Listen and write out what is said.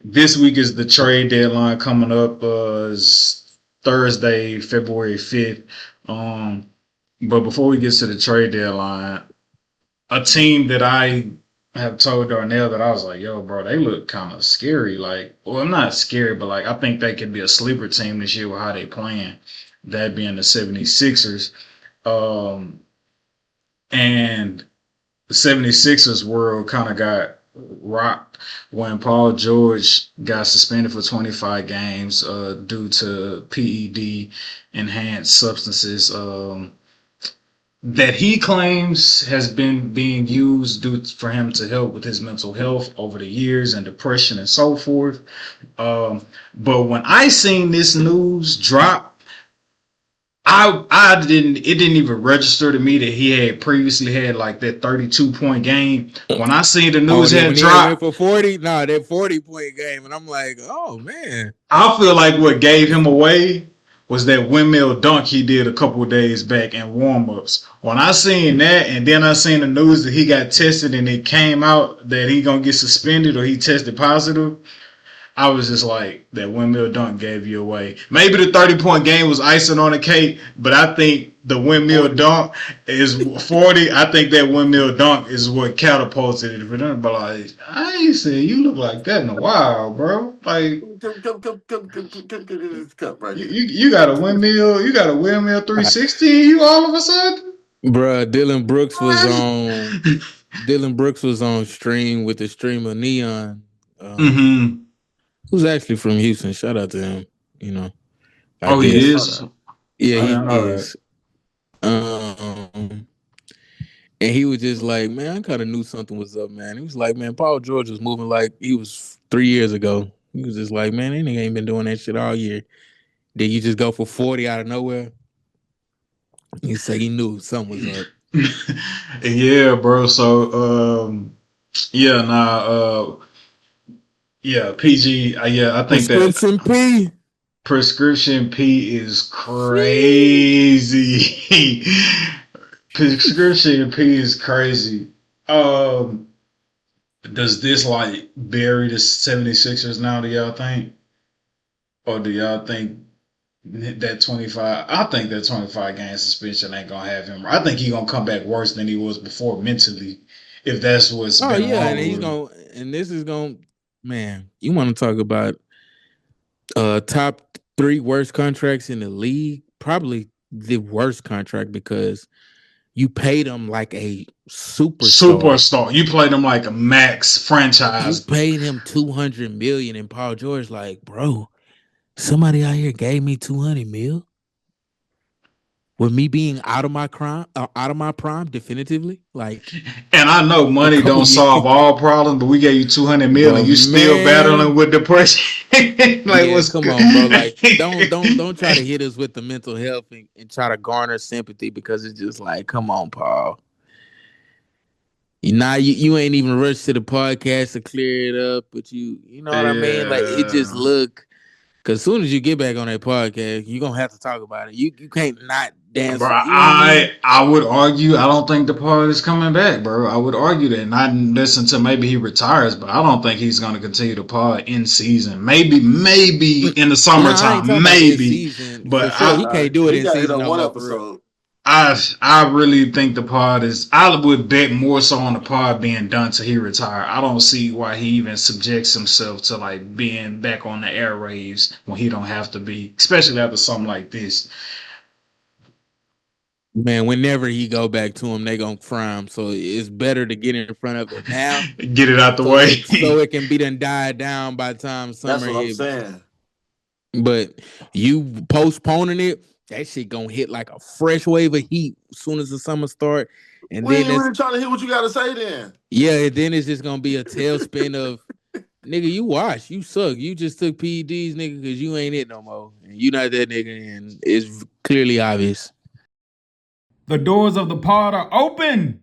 this week is the trade deadline coming up. Is Thursday, February 5th. Um, but before we get to the trade deadline, a team that I have told Darnell that I was like, yo, bro, they look kind of scary. Like, well, I'm not scary, but like, I think they could be a sleeper team this year with how they playing. That being the 76ers. Um, and the 76ers world kind of got rocked when Paul George got suspended for 25 games due to PED enhanced substances. That he claims has been being used for him to help with his mental health over the years and depression and so forth. But when I seen this news drop, I didn't it didn't even register to me that he had previously had like that 32-point game. When I seen the Oh, news then had when he went dropped, for 40, nah, that 40-point game, and I'm like, oh man. I feel like what gave him away was that windmill dunk he did a couple of days back in warm-ups. When I seen that, and then I seen the news that he got tested and it came out that he gonna get suspended or he tested positive, I was just like, that windmill dunk gave you away. Maybe the 30-point game was icing on the cake, but I think the windmill 40. dunk is 40. I think that windmill dunk is what catapulted it for them. But like, I ain't seen you look like that in a while, bro. Like, Come get this cup right here. you got a windmill, 360, you all of a sudden? Bruh, Dylan Brooks was on stream with the streamer Neon. Mm-hmm. Who's actually from Houston. Shout out to him. You know, I Oh, Yeah, he guess. is? Yeah, I he didn't know that. is. And he was just like, man, I kind of knew something was up, man. He was like, man, Paul George was moving like he was 3 years ago. He was just like, man, that nigga ain't been doing that shit all year. Did you just go for 40 out of nowhere? He said he knew something was up. Yeah, bro. So, yeah, yeah, PG. Yeah, I think that Prescription P. prescription P is crazy. Prescription P is crazy. Um, does this like bury the 76ers now, do y'all think? Or do y'all think that 25? I think that 25 game suspension ain't gonna have him. I think he gonna come back worse than he was before mentally, if that's what's Oh been yeah, and wrong he's with him. going and this is going man, you want to talk about top 3 worst contracts in the league? Probably the worst contract because you paid him like a superstar. Superstar. You played him like a max You franchise. paid him 200 million, and Paul George like, bro, somebody out here gave me 200 mil with me being out of my prime, definitively, like And I know a money couple don't years. solve all problems, but we gave you 200 million. But You still battling man, with depression. Like yeah, what's come good? on, bro. Like, don't try to hit us with the mental health and try to garner sympathy because it's just like, come on, Paul. You ain't even rushed to the podcast to clear it up, but you know what I mean? Like it just Yeah. look because as soon as you get back on that podcast, you're gonna have to talk about it. You can't not Bro, dance, you know what I mean? I would argue I don't think the part is coming back, bro. I would argue that, not listen to maybe he retires, but I don't think he's going to continue to pod in season. Maybe in the No, I ain't talking summertime, about in maybe. season for But sure. He can't do it He in got hit season on no one more for real. episode. I really think the pod is. I would bet more so on the pod being done till he retire. I don't see why he even subjects himself to like being back on the airwaves when he don't have to be, especially after something like this. Man, whenever he go back to him, they gonna fry him. So it's better to get in front of it now, Get it out the so way. it can be done died down by the time That's summer what I'm hit. saying. But you postponing it, that shit gonna hit like a fresh wave of heat as soon as the summer start, and We then ain't that's really trying to hear what you got to say then. yeah, then it's just gonna be a tailspin of nigga, you wash, you suck, you just took PEDs, nigga, because you ain't it no more, and you not that nigga, and it's clearly obvious. The doors of the pod are open.